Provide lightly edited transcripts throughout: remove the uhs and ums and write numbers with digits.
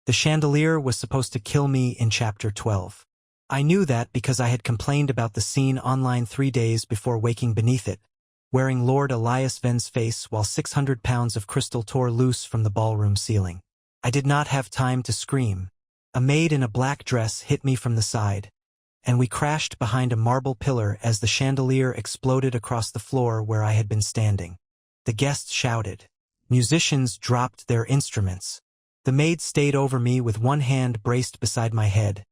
The chandelier was supposed to kill me in chapter 12. I knew that because I had complained about the scene online 3 days before waking beneath it, wearing Lord Elias Ven's face while 600 pounds of crystal tore loose from the ballroom ceiling. I did not have time to scream. A maid in a black dress hit me from the side, and we crashed behind a marble pillar as the chandelier exploded across the floor where I had been standing. The guests shouted. Musicians dropped their instruments. The maid stayed over me with one hand braced beside my head,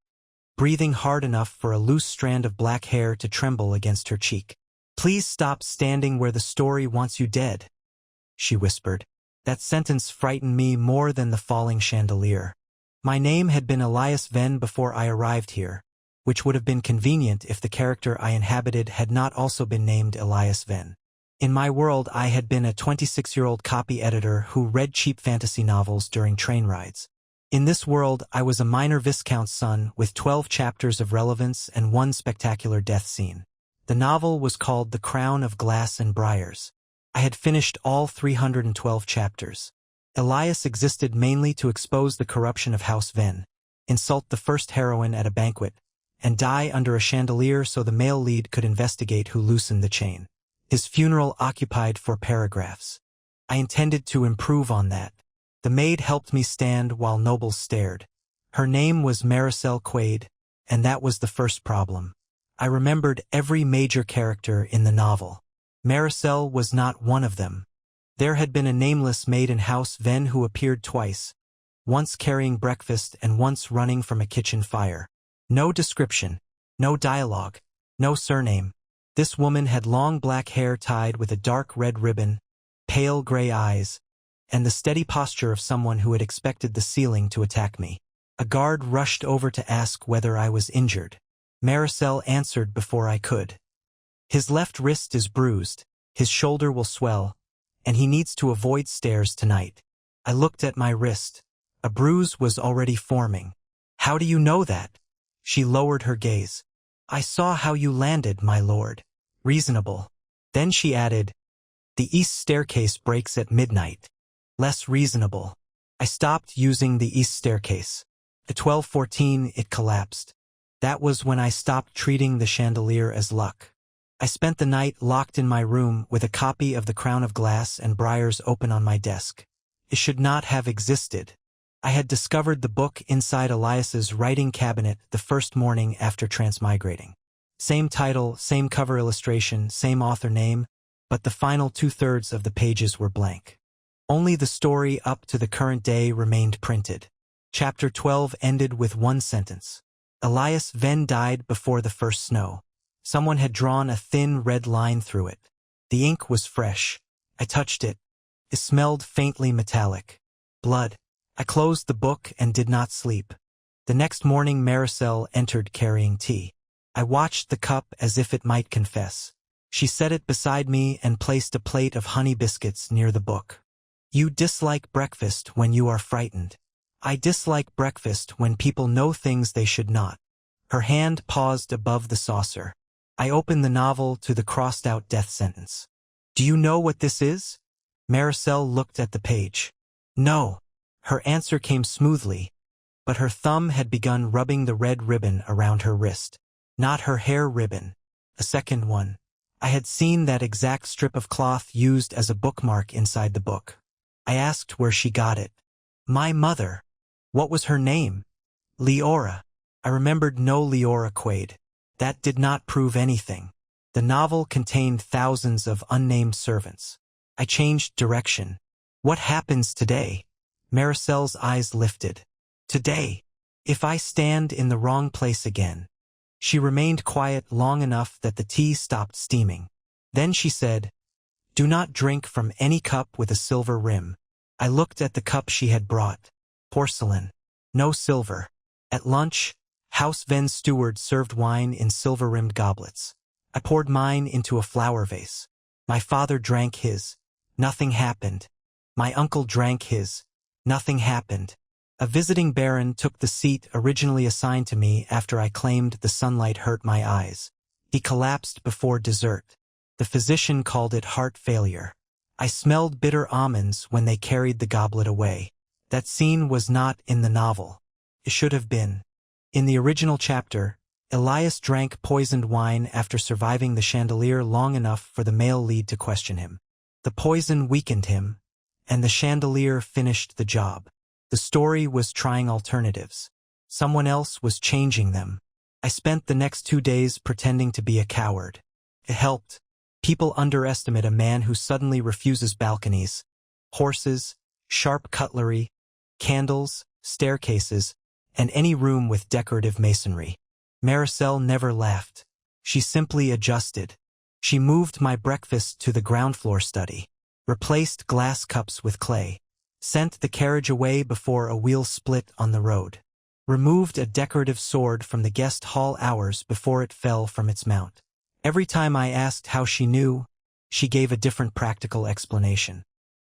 breathing hard enough for a loose strand of black hair to tremble against her cheek. "Please stop standing where the story wants you dead," she whispered. That sentence frightened me more than the falling chandelier. My name had been Elias Ven before I arrived here, which would have been convenient if the character I inhabited had not also been named Elias Ven. In my world, I had been a 26-year-old copy editor who read cheap fantasy novels during train rides. In this world, I was a minor viscount's son with 12 chapters of relevance and one spectacular death scene. The novel was called The Crown of Glass and Briars. I had finished all 312 chapters. Elias existed mainly to expose the corruption of House Ven, insult the first heroine at a banquet, and die under a chandelier so the male lead could investigate who loosened the chain. His funeral occupied 4 paragraphs. I intended to improve on that. The maid helped me stand while nobles stared. Her name was Maricel Quaid, and that was the first problem. I remembered every major character in the novel. Maricel was not one of them. There had been a nameless maid in House Ven who appeared twice, once carrying breakfast and once running from a kitchen fire. No description, no dialogue, no surname. This woman had long black hair tied with a dark red ribbon, pale gray eyes, and the steady posture of someone who had expected the ceiling to attack me. A guard rushed over to ask whether I was injured. Maricel answered before I could. "His left wrist is bruised, his shoulder will swell, and he needs to avoid stairs tonight." I looked at my wrist. A bruise was already forming. "How do you know that?" She lowered her gaze. "I saw how you landed, my lord." Reasonable. Then she added, "The east staircase breaks at midnight." Less reasonable. I stopped using the east staircase. At 12:14 it collapsed. That was when I stopped treating the chandelier as luck. I spent the night locked in my room with a copy of The Crown of Glass and Briars open on my desk. It should not have existed. I had discovered the book inside Elias's writing cabinet the first morning after transmigrating. Same title, same cover illustration, same author name, but the final 2/3 of the pages were blank. Only the story up to the current day remained printed. Chapter 12 ended with one sentence. Elias Ven died before the first snow. Someone had drawn a thin red line through it. The ink was fresh. I touched it. It smelled faintly metallic. Blood. I closed the book and did not sleep. The next morning Maricel entered carrying tea. I watched the cup as if it might confess. She set it beside me and placed a plate of honey biscuits near the book. "You dislike breakfast when you are frightened. I dislike breakfast when people know things they should not." Her hand paused above the saucer. I opened the novel to the crossed-out death sentence. "Do you know what this is?" Maricel looked at the page. "No." Her answer came smoothly, but her thumb had begun rubbing the red ribbon around her wrist. Not her hair ribbon, a second one. I had seen that exact strip of cloth used as a bookmark inside the book. I asked where she got it. "My mother." "What was her name?" "Leora." I remembered no Leora Quaid. That did not prove anything. The novel contained thousands of unnamed servants. I changed direction. "What happens today?" Maricel's eyes lifted. "Today, if I stand in the wrong place again." She remained quiet long enough that the tea stopped steaming. Then she said, "Do not drink from any cup with a silver rim." I looked at the cup she had brought. Porcelain. No silver. At lunch, House Ven's steward served wine in silver-rimmed goblets. I poured mine into a flower vase. My father drank his. Nothing happened. My uncle drank his. Nothing happened. A visiting baron took the seat originally assigned to me after I claimed the sunlight hurt my eyes. He collapsed before dessert. The physician called it heart failure. I smelled bitter almonds when they carried the goblet away. That scene was not in the novel. It should have been. In the original chapter, Elias drank poisoned wine after surviving the chandelier long enough for the male lead to question him. The poison weakened him, and the chandelier finished the job. The story was trying alternatives. Someone else was changing them. I spent the next 2 days pretending to be a coward. It helped. People underestimate a man who suddenly refuses balconies, horses, sharp cutlery, candles, staircases, and any room with decorative masonry. Maricel never laughed. She simply adjusted. She moved my breakfast to the ground floor study, replaced glass cups with clay, sent the carriage away before a wheel split on the road, removed a decorative sword from the guest hall hours before it fell from its mount. Every time I asked how she knew, she gave a different practical explanation.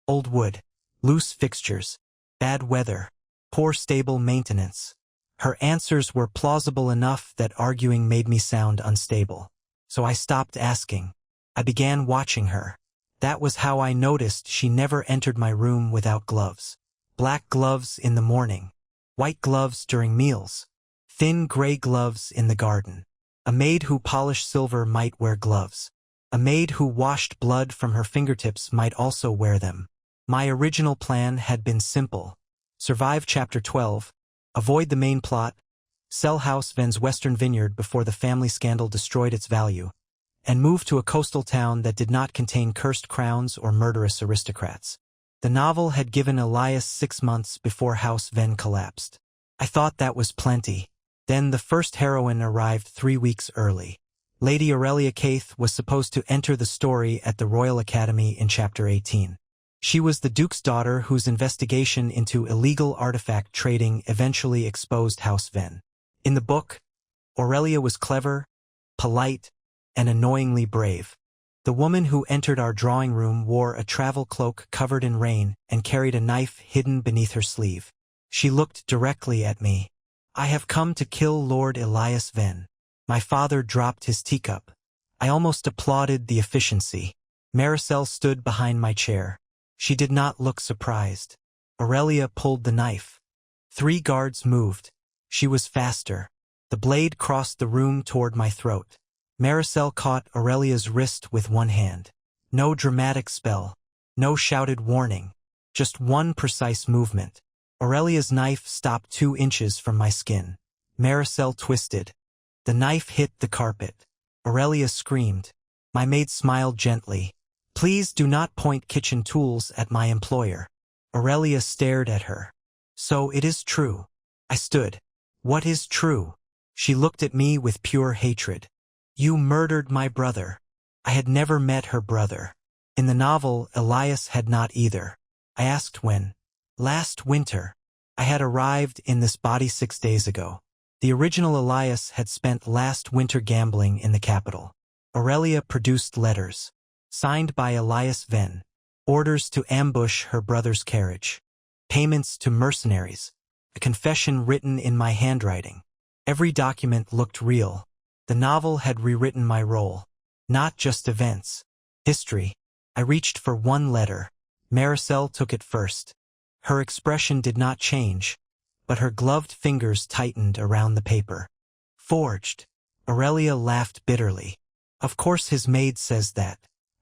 Old wood, loose fixtures, bad weather, poor stable maintenance. Her answers were plausible enough that arguing made me sound unstable. So I stopped asking. I began watching her. That was how I noticed she never entered my room without gloves. Black gloves in the morning, white gloves during meals, thin gray gloves in the garden. A maid who polished silver might wear gloves. A maid who washed blood from her fingertips might also wear them. My original plan had been simple. Survive Chapter 12, avoid the main plot, sell House Ven's Western Vineyard before the family scandal destroyed its value, and move to a coastal town that did not contain cursed crowns or murderous aristocrats. The novel had given Elias 6 months before House Ven collapsed. I thought that was plenty. Then the first heroine arrived 3 weeks early. Lady Aurelia Keith was supposed to enter the story at the Royal Academy in Chapter 18. She was the Duke's daughter whose investigation into illegal artifact trading eventually exposed House Ven. In the book, Aurelia was clever, polite, and annoyingly brave. The woman who entered our drawing room wore a travel cloak covered in rain and carried a knife hidden beneath her sleeve. She looked directly at me. "I have come to kill Lord Elias Ven." My father dropped his teacup. I almost applauded the efficiency. Maricel stood behind my chair. She did not look surprised. Aurelia pulled the knife. 3 guards moved. She was faster. The blade crossed the room toward my throat. Maricel caught Aurelia's wrist with one hand. No dramatic spell. No shouted warning. Just one precise movement. Aurelia's knife stopped 2 inches from my skin. Maricel twisted. The knife hit the carpet. Aurelia screamed. My maid smiled gently. "Please do not point kitchen tools at my employer." Aurelia stared at her. "So it is true." I stood. "What is true?" She looked at me with pure hatred. "You murdered my brother." I had never met her brother. In the novel, Elias had not either. I asked when. "Last winter." I had arrived in this body 6 days ago. The original Elias had spent last winter gambling in the capital. Aurelia produced letters, signed by Elias Ven, orders to ambush her brother's carriage, payments to mercenaries, a confession written in my handwriting. Every document looked real. The novel had rewritten my role, not just events, history. I reached for one letter. Maricel took it first. Her expression did not change, but her gloved fingers tightened around the paper. "Forged." Aurelia laughed bitterly. "Of course his maid says that."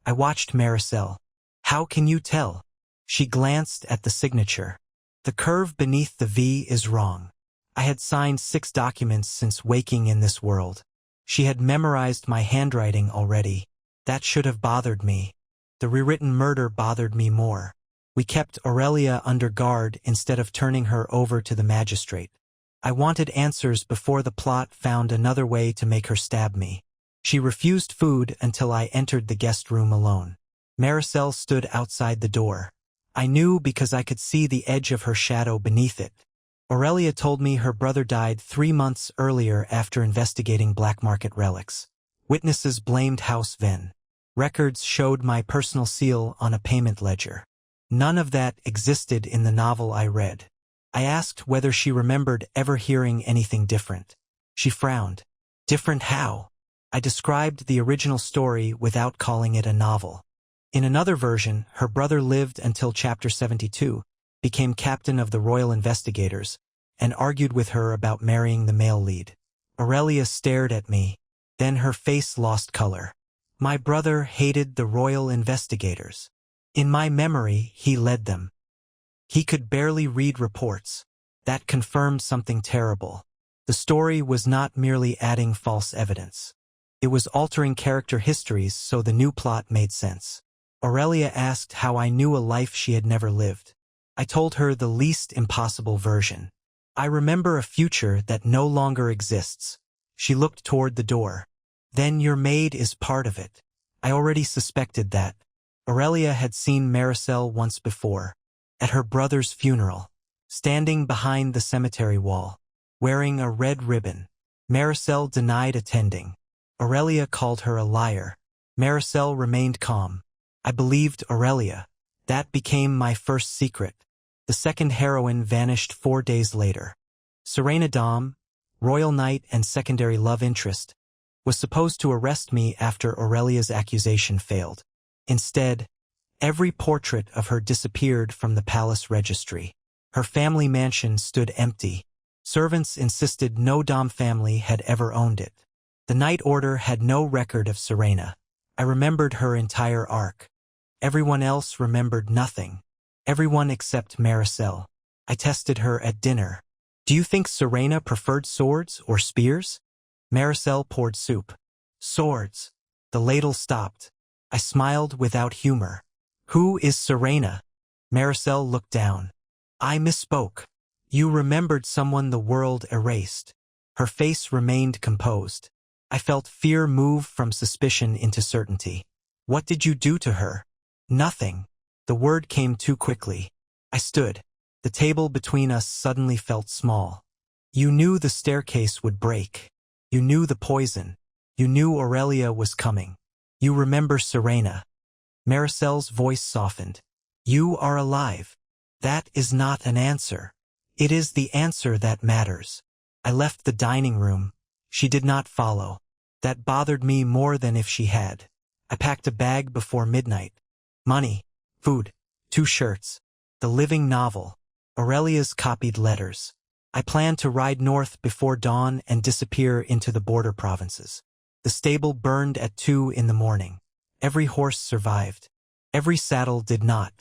I watched Maricel. "How can you tell?" She glanced at the signature. "The curve beneath the V is wrong." I had signed 6 documents since waking in this world. She had memorized my handwriting already. That should have bothered me. The rewritten murder bothered me more. We kept Aurelia under guard instead of turning her over to the magistrate. I wanted answers before the plot found another way to make her stab me. She refused food until I entered the guest room alone. Maricel stood outside the door. I knew because I could see the edge of her shadow beneath it. Aurelia told me her brother died 3 months earlier after investigating black market relics. Witnesses blamed House Ven. Records showed my personal seal on a payment ledger. None of that existed in the novel I read. I asked whether she remembered ever hearing anything different. She frowned. "Different how?" I described the original story without calling it a novel. In another version, her brother lived until Chapter 72, became captain of the royal investigators, and argued with her about marrying the male lead. Aurelia stared at me, then her face lost color. My brother hated the royal investigators. In my memory, he led them. He could barely read reports. That confirmed something terrible. The story was not merely adding false evidence. It was altering character histories so the new plot made sense. Aurelia asked how I knew a life she had never lived. I told her the least impossible version. I remember a future that no longer exists. She looked toward the door. Then your maid is part of it. I already suspected that. Aurelia had seen Maricel once before, at her brother's funeral, standing behind the cemetery wall, wearing a red ribbon. Maricel denied attending. Aurelia called her a liar. Maricel remained calm. I believed Aurelia. That became my first secret. The second heroine vanished 4 days later. Serena Dom, royal knight and secondary love interest, was supposed to arrest me after Aurelia's accusation failed. Instead, every portrait of her disappeared from the palace registry. Her family mansion stood empty. Servants insisted no Dom family had ever owned it. The Night Order had no record of Serena. I remembered her entire arc. Everyone else remembered nothing. Everyone except Maricel. I tested her at dinner. Do you think Serena preferred swords or spears? Maricel poured soup. Swords. The ladle stopped. I smiled without humor. Who is Serena? Maricel looked down. I misspoke. You remembered someone the world erased. Her face remained composed. I felt fear move from suspicion into certainty. What did you do to her? Nothing. The word came too quickly. I stood. The table between us suddenly felt small. You knew the staircase would break. You knew the poison. You knew Aurelia was coming. You remember Serena. Maricel's voice softened. You are alive. That is not an answer. It is the answer that matters. I left the dining room. She did not follow. That bothered me more than if she had. I packed a bag before midnight. Money, food, 2 shirts, the living novel, Aurelia's copied letters. I planned to ride north before dawn and disappear into the border provinces. The stable burned at 2 in the morning. Every horse survived. Every saddle did not.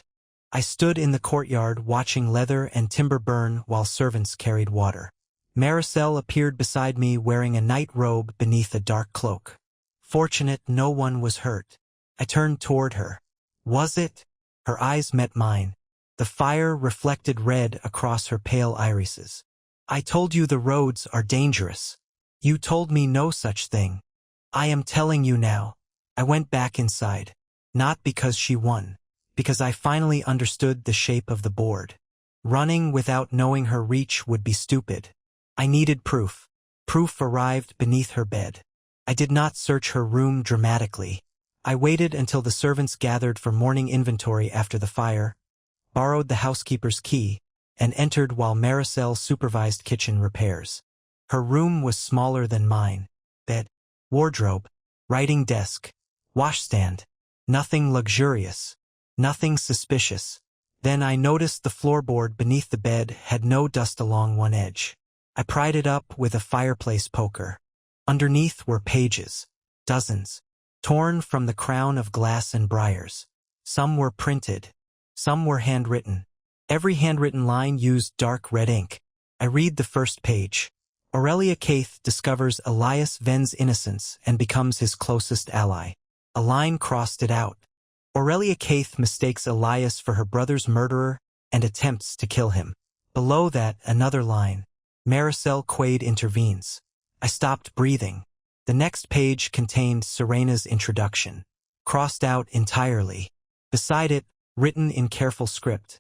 I stood in the courtyard watching leather and timber burn while servants carried water. Maricel appeared beside me wearing a night robe beneath a dark cloak. Fortunate no one was hurt. I turned toward her. Was it? Her eyes met mine. The fire reflected red across her pale irises. I told you the roads are dangerous. You told me no such thing. I am telling you now. I went back inside. Not because she won. Because I finally understood the shape of the board. Running without knowing her reach would be stupid. I needed proof. Proof arrived beneath her bed. I did not search her room dramatically. I waited until the servants gathered for morning inventory after the fire, borrowed the housekeeper's key, and entered while Maricel supervised kitchen repairs. Her room was smaller than mine. Bed, wardrobe, writing desk, washstand. Nothing luxurious. Nothing suspicious. Then I noticed the floorboard beneath the bed had no dust along one edge. I pried it up with a fireplace poker. Underneath were pages. Dozens. Torn from the crown of glass and briars. Some were printed. Some were handwritten. Every handwritten line used dark red ink. I read the first page. Aurelia Keith discovers Elias Ven's innocence and becomes his closest ally. A line crossed it out. Aurelia Keith mistakes Elias for her brother's murderer and attempts to kill him. Below that, another line. Maricel Quaid intervenes. I stopped breathing. The next page contained Serena's introduction. Crossed out entirely. Beside it, written in careful script.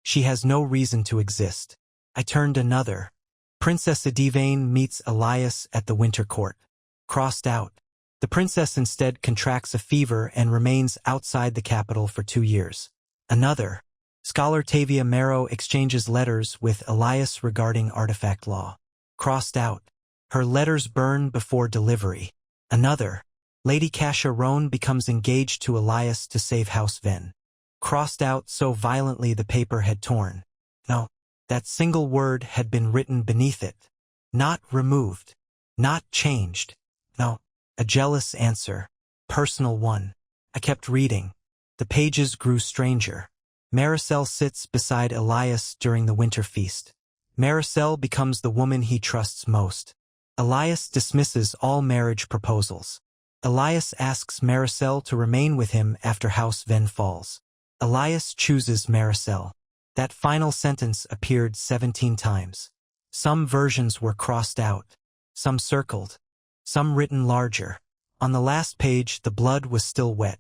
She has no reason to exist. I turned another. Princess Edivane meets Elias at the winter court. Crossed out. The princess instead contracts a fever and remains outside the capital for 2 years. Another. Scholar Tavia Marrow exchanges letters with Elias regarding artifact law. Crossed out. Her letters burn before delivery. Another. Lady Kasia Roan becomes engaged to Elias to save House Ven. Crossed out so violently the paper had torn. That single word had been written beneath it. Not removed. Not changed. No. A jealous answer. Personal one. I kept reading. The pages grew stranger. Maricel sits beside Elias during the winter feast. Maricel becomes the woman he trusts most. Elias dismisses all marriage proposals. Elias asks Maricel to remain with him after House Ven falls. Elias chooses Maricel. That final sentence appeared 17 times. Some versions were crossed out, some circled, some written larger. On the last page, the blood was still wet.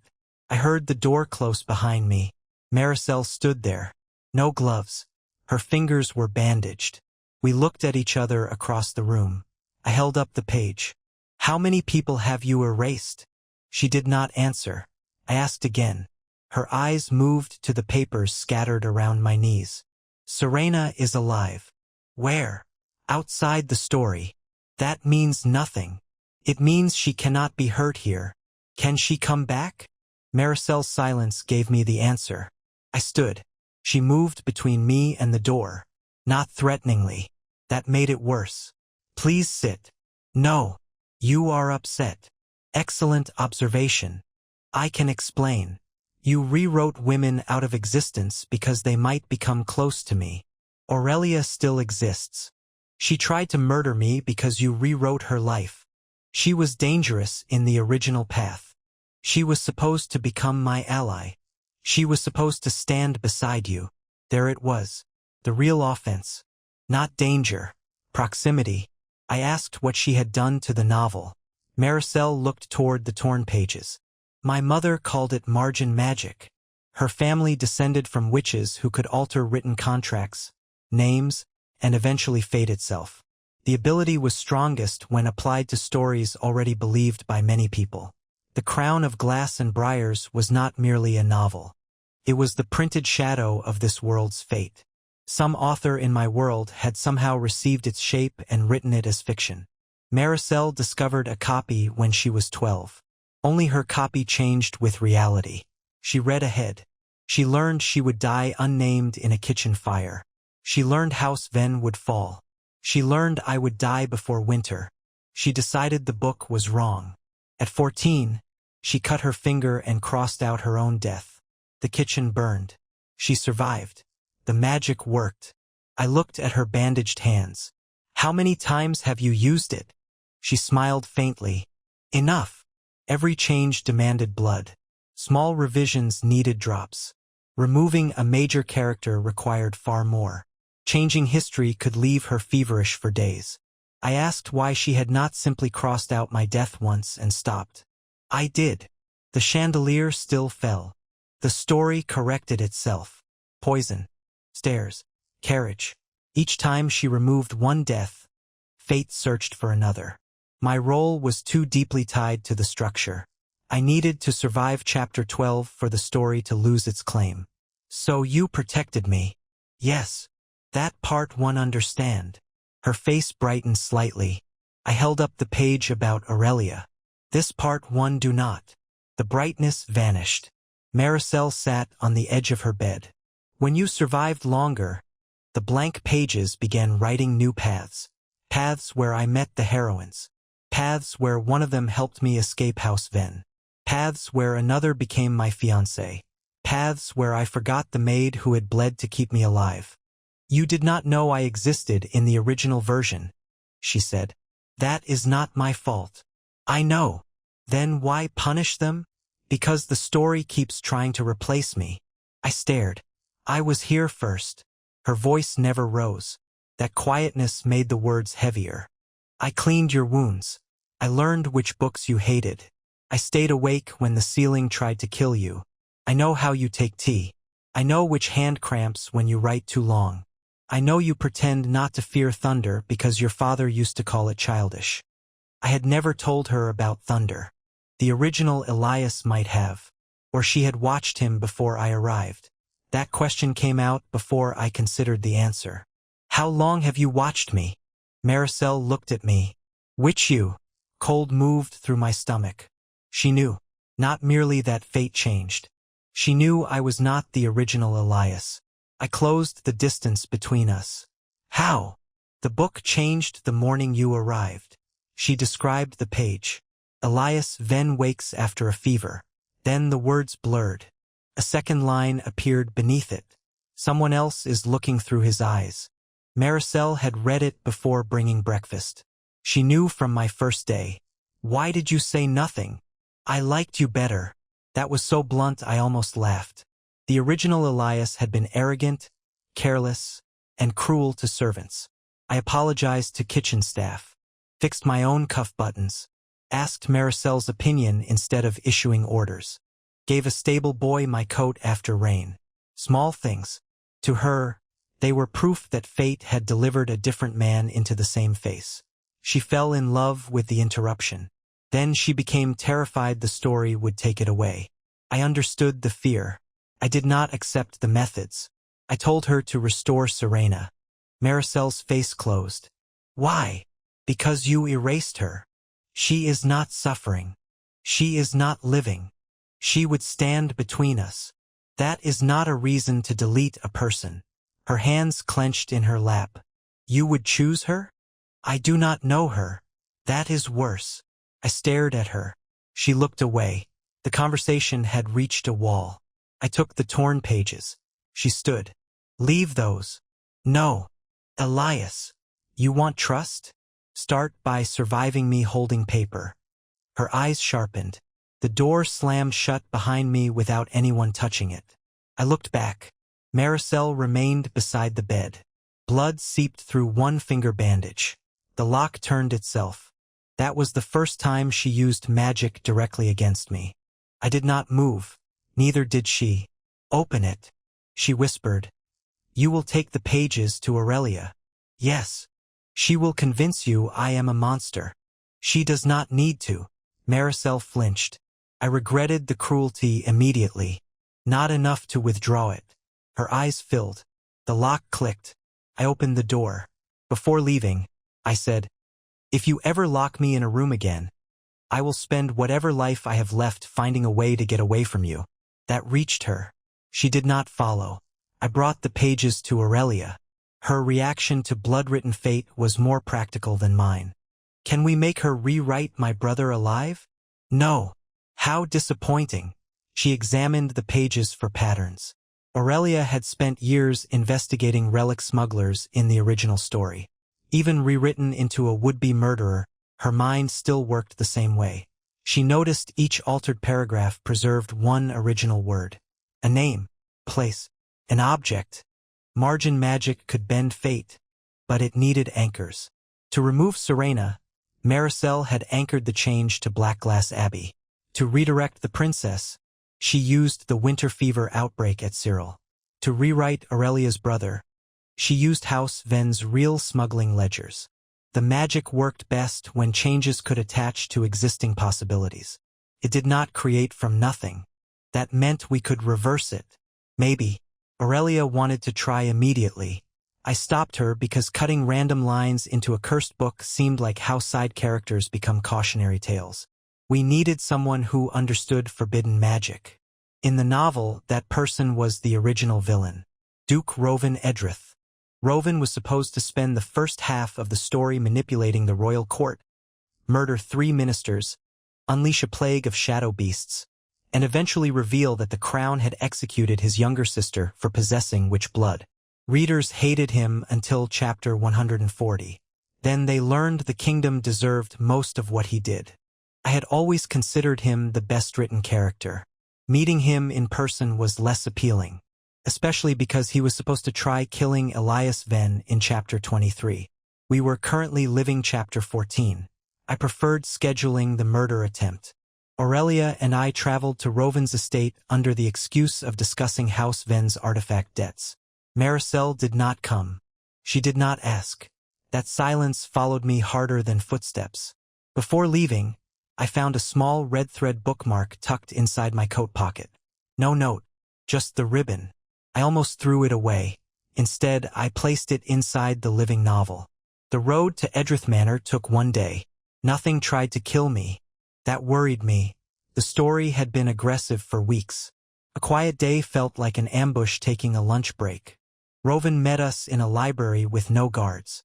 I heard the door close behind me. Maricel stood there. No gloves. Her fingers were bandaged. We looked at each other across the room. I held up the page. How many people have you erased? She did not answer. I asked again. Her eyes moved to the papers scattered around my knees. Serena is alive. Where? Outside the story. That means nothing. It means she cannot be hurt here. Can she come back? Maricel's silence gave me the answer. I stood. She moved between me and the door. Not threateningly. That made it worse. Please sit. No. You are upset. Excellent observation. I can explain. You rewrote women out of existence because they might become close to me. Aurelia still exists. She tried to murder me because you rewrote her life. She was dangerous in the original path. She was supposed to become my ally. She was supposed to stand beside you. There it was. The real offense. Not danger. Proximity. I asked what she had done to the novel. Maricel looked toward the torn pages. My mother called it margin magic. Her family descended from witches who could alter written contracts, names, and eventually fate itself. The ability was strongest when applied to stories already believed by many people. The Crown of Glass and Briars was not merely a novel. It was the printed shadow of this world's fate. Some author in my world had somehow received its shape and written it as fiction. Maricel discovered a copy when she was 12. Only her copy changed with reality. She read ahead. She learned she would die unnamed in a kitchen fire. She learned House Ven would fall. She learned I would die before winter. She decided the book was wrong. At 14, she cut her finger and crossed out her own death. The kitchen burned. She survived. The magic worked. I looked at her bandaged hands. How many times have you used it? She smiled faintly. Enough. Every change demanded blood. Small revisions needed drops. Removing a major character required far more. Changing history could leave her feverish for days. I asked why she had not simply crossed out my death once and stopped. I did. The chandelier still fell. The story corrected itself. Poison. Stairs. Carriage. Each time she removed one death, fate searched for another. My role was too deeply tied to the structure. I needed to survive chapter 12 for the story to lose its claim. So you protected me. Yes. That part one understand. Her face brightened slightly. I held up the page about Aurelia. This part one do not. The brightness vanished. Maricel sat on the edge of her bed. When you survived longer, the blank pages began writing new paths. Paths where I met the heroines. Paths where one of them helped me escape House Ven. Paths where another became my fiancé. Paths where I forgot the maid who had bled to keep me alive. You did not know I existed in the original version, she said. That is not my fault. I know. Then why punish them? Because the story keeps trying to replace me. I stared. I was here first. Her voice never rose. That quietness made the words heavier. I cleaned your wounds. I learned which books you hated. I stayed awake when the ceiling tried to kill you. I know how you take tea. I know which hand cramps when you write too long. I know you pretend not to fear thunder because your father used to call it childish. I had never told her about thunder. The original Elias might have. Or she had watched him before I arrived. That question came out before I considered the answer. How long have you watched me? Maricel looked at me. Which you? Cold moved through my stomach. She knew. Not merely that fate changed. She knew I was not the original Elias. I closed the distance between us. How? The book changed the morning you arrived. She described the page. Elias Venn wakes after a fever. Then the words blurred. A second line appeared beneath it. Someone else is looking through his eyes. Maricel had read it before bringing breakfast. She knew from my first day. Why did you say nothing? I liked you better. That was so blunt I almost laughed. The original Elias had been arrogant, careless, and cruel to servants. I apologized to kitchen staff, fixed my own cuff buttons, asked Maricel's opinion instead of issuing orders, gave a stable boy my coat after rain. Small things. To her, they were proof that fate had delivered a different man into the same face. She fell in love with the interruption. Then she became terrified the story would take it away. I understood the fear. I did not accept the methods. I told her to restore Serena. Maricel's face closed. Why? Because you erased her. She is not suffering. She is not living. She would stand between us. That is not a reason to delete a person. Her hands clenched in her lap. You would choose her? I do not know her. That is worse. I stared at her. She looked away. The conversation had reached a wall. I took the torn pages. She stood. Leave those. No. Elias. You want trust? Start by surviving me holding paper. Her eyes sharpened. The door slammed shut behind me without anyone touching it. I looked back. Maricel remained beside the bed. Blood seeped through one finger bandage. The lock turned itself. That was the first time she used magic directly against me. I did not move. Neither did she. Open it. She whispered. You will take the pages to Aurelia. Yes. She will convince you I am a monster. She does not need to. Maricel flinched. I regretted the cruelty immediately. Not enough to withdraw it. Her eyes filled. The lock clicked. I opened the door. Before leaving, I said, if you ever lock me in a room again, I will spend whatever life I have left finding a way to get away from you. That reached her. She did not follow. I brought the pages to Aurelia. Her reaction to blood-written fate was more practical than mine. Can we make her rewrite my brother alive? No. How disappointing. She examined the pages for patterns. Aurelia had spent years investigating relic smugglers in the original story. Even rewritten into a would-be murderer, her mind still worked the same way. She noticed each altered paragraph preserved one original word. A name, place, an object. Margin magic could bend fate, but it needed anchors. To remove Serena, Maricel had anchored the change to Blackglass Abbey. To redirect the princess, she used the winter fever outbreak at Cyril. To rewrite Aurelia's brother, she used House Venn's real smuggling ledgers. The magic worked best when changes could attach to existing possibilities. It did not create from nothing. That meant we could reverse it. Maybe. Aurelia wanted to try immediately. I stopped her because cutting random lines into a cursed book seemed like how side characters become cautionary tales. We needed someone who understood forbidden magic. In the novel, that person was the original villain, Duke Rovan Edrith. Rovan was supposed to spend the first half of the story manipulating the royal court, murder 3 ministers, unleash a plague of shadow beasts, and eventually reveal that the crown had executed his younger sister for possessing witch blood. Readers hated him until chapter 140. Then they learned the kingdom deserved most of what he did. I had always considered him the best-written character. Meeting him in person was less appealing, especially because he was supposed to try killing Elias Venn in chapter 23. We were currently living chapter 14. I preferred scheduling the murder attempt. Aurelia and I traveled to Rovan's estate under the excuse of discussing House Venn's artifact debts. Maricel did not come. She did not ask. That silence followed me harder than footsteps. Before leaving, I found a small red thread bookmark tucked inside my coat pocket. No note, just the ribbon. I almost threw it away. Instead, I placed it inside the living novel. The road to Edrith Manor took 1 day. Nothing tried to kill me. That worried me. The story had been aggressive for weeks. A quiet day felt like an ambush taking a lunch break. Rovan met us in a library with no guards.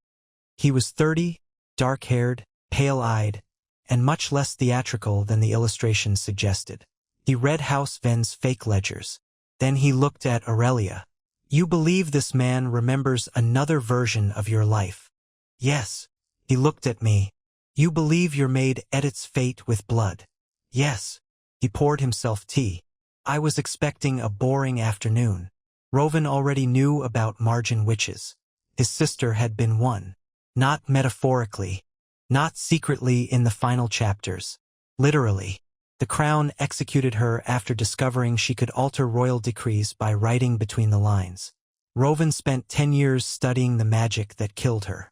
He was 30, dark-haired, pale-eyed, and much less theatrical than the illustrations suggested. He read House Ven's fake ledgers. Then he looked at Aurelia. "You believe this man remembers another version of your life?" "Yes." He looked at me. "You believe your maid edits fate with blood?" "Yes." He poured himself tea. I was expecting a boring afternoon. Rovan already knew about margin witches. His sister had been one. Not metaphorically. Not secretly in the final chapters. Literally. The crown executed her after discovering she could alter royal decrees by writing between the lines. Rovan spent 10 years studying the magic that killed her.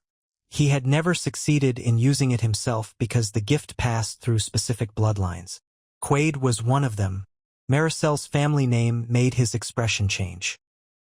He had never succeeded in using it himself because the gift passed through specific bloodlines. Quaid was one of them. Maricel's family name made his expression change.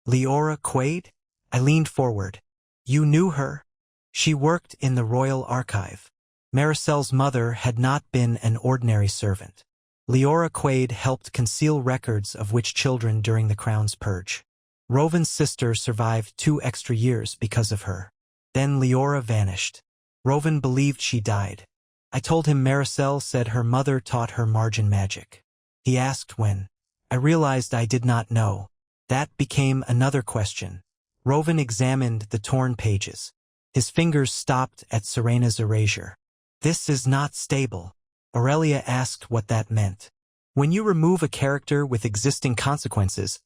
"Leora Quaid?" I leaned forward. "You knew her?" "She worked in the Royal Archive." Maricel's mother had not been an ordinary servant. Leora Quaid helped conceal records of witch children during the Crown's purge. Rovan's sister survived 2 extra years because of her. Then Leora vanished. Rovan believed she died. I told him Maricel said her mother taught her margin magic. He asked when. I realized I did not know. That became another question. Rovan examined the torn pages. His fingers stopped at Serena's erasure. "This is not stable." Aurelia asked what that meant. "When you remove a character with existing consequences,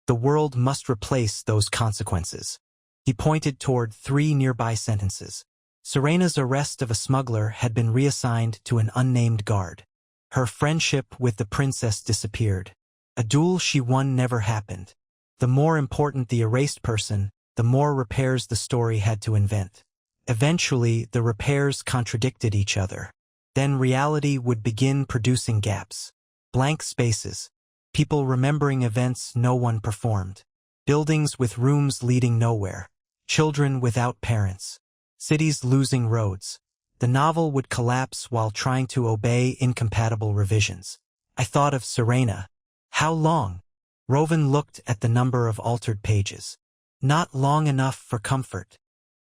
the world must replace those consequences." He pointed toward 3 nearby sentences. Serena's arrest of a smuggler had been reassigned to an unnamed guard. Her friendship with the princess disappeared. A duel she won never happened. The more important the erased person, the more repairs the story had to invent. Eventually, the repairs contradicted each other. Then reality would begin producing gaps. Blank spaces. People remembering events no one performed. Buildings with rooms leading nowhere. Children without parents. Cities losing roads. The novel would collapse while trying to obey incompatible revisions. I thought of Serena. How long? Rovan looked at the number of altered pages. Not long enough for comfort.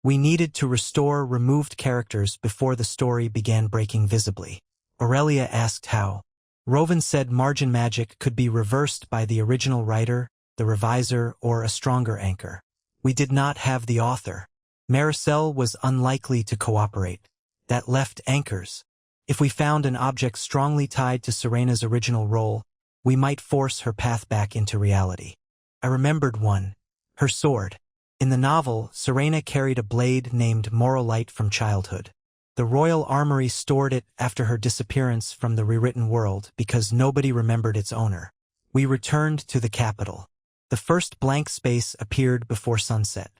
We needed to restore removed characters before the story began breaking visibly. Aurelia asked how. Rovan said margin magic could be reversed by the original writer, the reviser, or a stronger anchor. We did not have the author. Maricel was unlikely to cooperate. That left anchors. If we found an object strongly tied to Serena's original role, we might force her path back into reality. I remembered one. Her sword. In the novel, Serena carried a blade named Morolite from childhood. The Royal Armory stored it after her disappearance from the rewritten world because nobody remembered its owner. We returned to the capital. The first blank space appeared before sunset.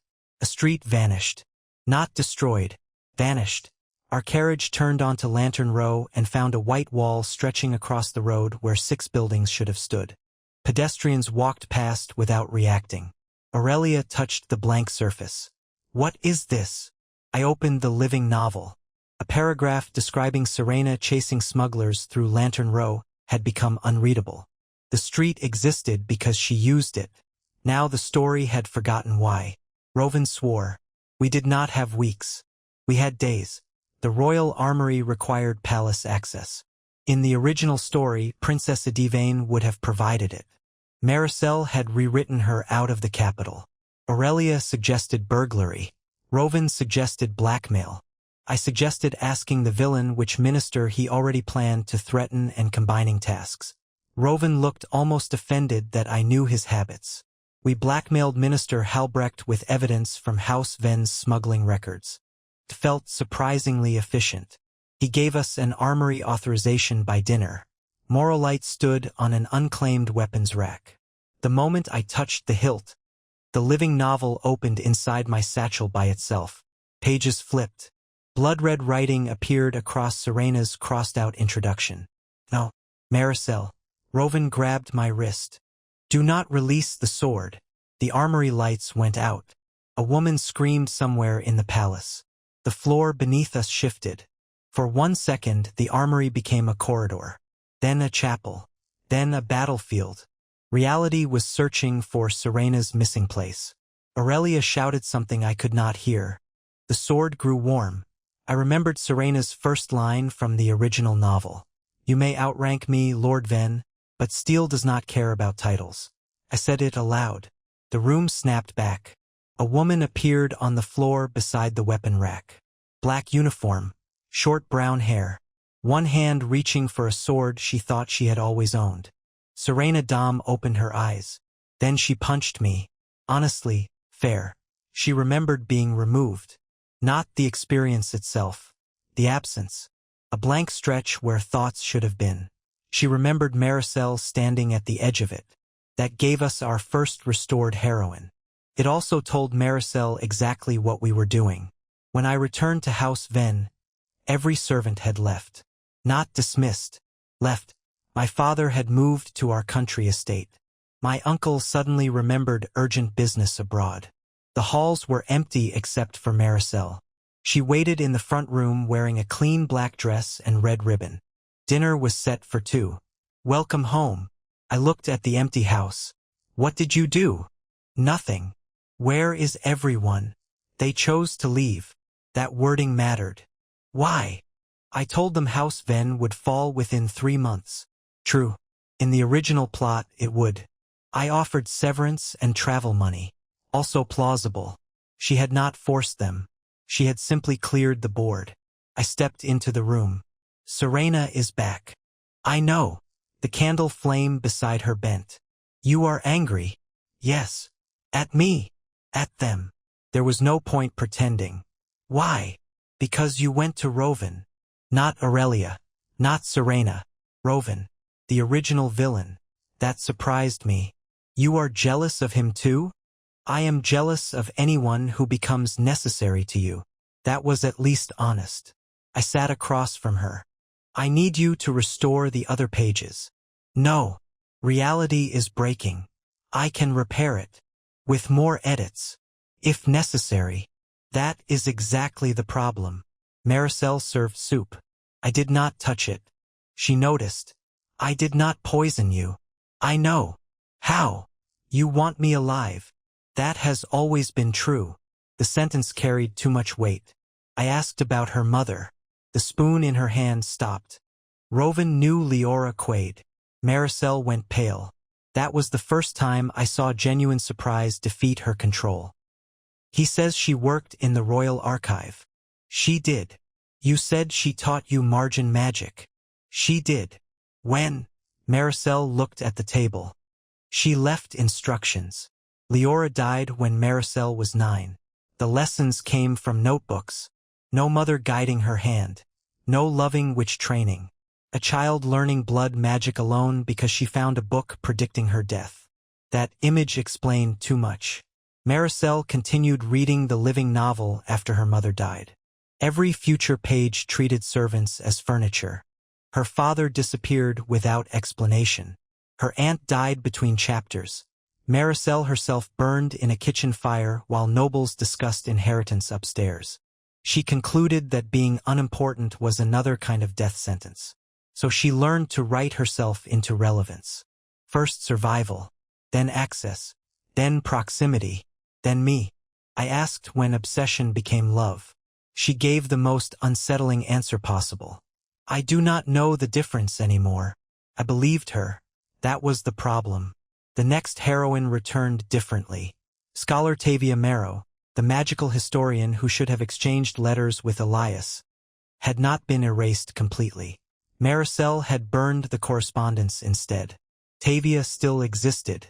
A street vanished. Not destroyed. Vanished. Our carriage turned onto Lantern Row and found a white wall stretching across the road where 6 buildings should have stood. Pedestrians walked past without reacting. Aurelia touched the blank surface. "What is this?" I opened the living novel. A paragraph describing Serena chasing smugglers through Lantern Row had become unreadable. The street existed because she used it. Now the story had forgotten why. Rovan swore. We did not have weeks. We had days. The Royal Armory required palace access. In the original story, Princess Edivane would have provided it. Maricel had rewritten her out of the capital. Aurelia suggested burglary. Rovan suggested blackmail. I suggested asking the villain which minister he already planned to threaten and combining tasks. Rovan looked almost offended that I knew his habits. We blackmailed Minister Halbrecht with evidence from House Ven's smuggling records. It felt surprisingly efficient. He gave us an armory authorization by dinner. Morolite stood on an unclaimed weapons rack. The moment I touched the hilt, the living novel opened inside my satchel by itself. Pages flipped. Blood-red writing appeared across Serena's crossed-out introduction. "No, Maricel." Rovan grabbed my wrist. "Do not release the sword." The armory lights went out. A woman screamed somewhere in the palace. The floor beneath us shifted. For 1 second, the armory became a corridor. Then a chapel. Then a battlefield. Reality was searching for Serena's missing place. Aurelia shouted something I could not hear. The sword grew warm. I remembered Serena's first line from the original novel. You may outrank me, Lord Ven, but steel does not care about titles. I said it aloud. The room snapped back. A woman appeared on the floor beside the weapon rack. Black uniform, short brown hair, one hand reaching for a sword she thought she had always owned. Serena Dom opened her eyes. Then she punched me. Honestly, fair. She remembered being removed. Not the experience itself. The absence. A blank stretch where thoughts should have been. She remembered Maricel standing at the edge of it. That gave us our first restored heroine. It also told Maricel exactly what we were doing. When I returned to House Ven, every servant had left. Not dismissed. Left. My father had moved to our country estate. My uncle suddenly remembered urgent business abroad. The halls were empty except for Maricel. She waited in the front room wearing a clean black dress and red ribbon. Dinner was set for 2. Welcome home. I looked at the empty house. What did you do? Nothing. Where is everyone? They chose to leave. That wording mattered. Why? I told them House Ven would fall within 3 months. True. In the original plot, it would. I offered severance and travel money. Also plausible. She had not forced them. She had simply cleared the board. I stepped into the room. Serena is back. I know. The candle flame beside her bent. You are angry. Yes. At me. At them. There was no point pretending. Why? Because you went to Roven. Not Aurelia. Not Serena. Roven. The original villain. That surprised me. You are jealous of him too? I am jealous of anyone who becomes necessary to you. That was at least honest. I sat across from her. I need you to restore the other pages. No. Reality is breaking. I can repair it. With more edits. If necessary. That is exactly the problem. Maricel served soup. I did not touch it. She noticed. I did not poison you. I know. How? You want me alive. That has always been true. The sentence carried too much weight. I asked about her mother. The spoon in her hand stopped. Roven knew Leora Quaid. Maricel went pale. That was the first time I saw genuine surprise defeat her control. He says she worked in the Royal Archive. She did. You said she taught you margin magic. She did. When? Maricel looked at the table. She left instructions. Leora died when Maricel was 9. The lessons came from notebooks. No mother guiding her hand. No loving witch training. A child learning blood magic alone because she found a book predicting her death. That image explained too much. Maricel continued reading the living novel after her mother died. Every future page treated servants as furniture. Her father disappeared without explanation. Her aunt died between chapters. Maricel herself burned in a kitchen fire while nobles discussed inheritance upstairs. She concluded that being unimportant was another kind of death sentence. So she learned to write herself into relevance. First survival, then access, then proximity, then me. I asked when obsession became love. She gave the most unsettling answer possible. I do not know the difference anymore. I believed her. That was the problem. The next heroine returned differently. Scholar Tavia Marrow, the magical historian who should have exchanged letters with Elias, had not been erased completely. Maricel had burned the correspondence instead. Tavia still existed.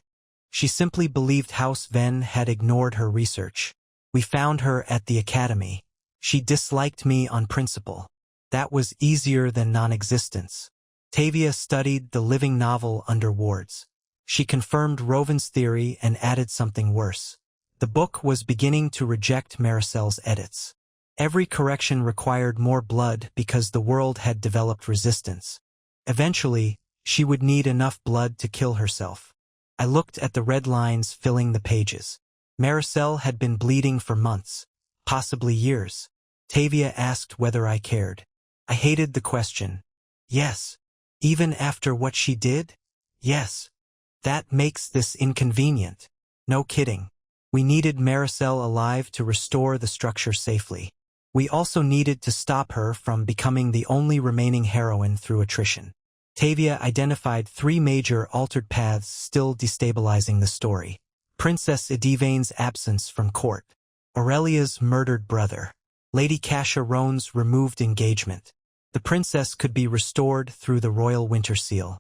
She simply believed House Ven had ignored her research. We found her at the academy. She disliked me on principle. That was easier than non-existence. Tavia studied the living novel under wards. She confirmed Roven's theory and added something worse. The book was beginning to reject Maricel's edits. Every correction required more blood because the world had developed resistance. Eventually, she would need enough blood to kill herself. I looked at the red lines filling the pages. Maricel had been bleeding for months, possibly years. Tavia asked whether I cared. I hated the question. Yes. Even after what she did? Yes. That makes this inconvenient. No kidding. We needed Maricel alive to restore the structure safely. We also needed to stop her from becoming the only remaining heroine through attrition. Tavia identified 3 major altered paths still destabilizing the story. Princess Edivane's absence from court. Aurelia's murdered brother. Lady Kasia Roan's removed engagement. The princess could be restored through the royal winter seal.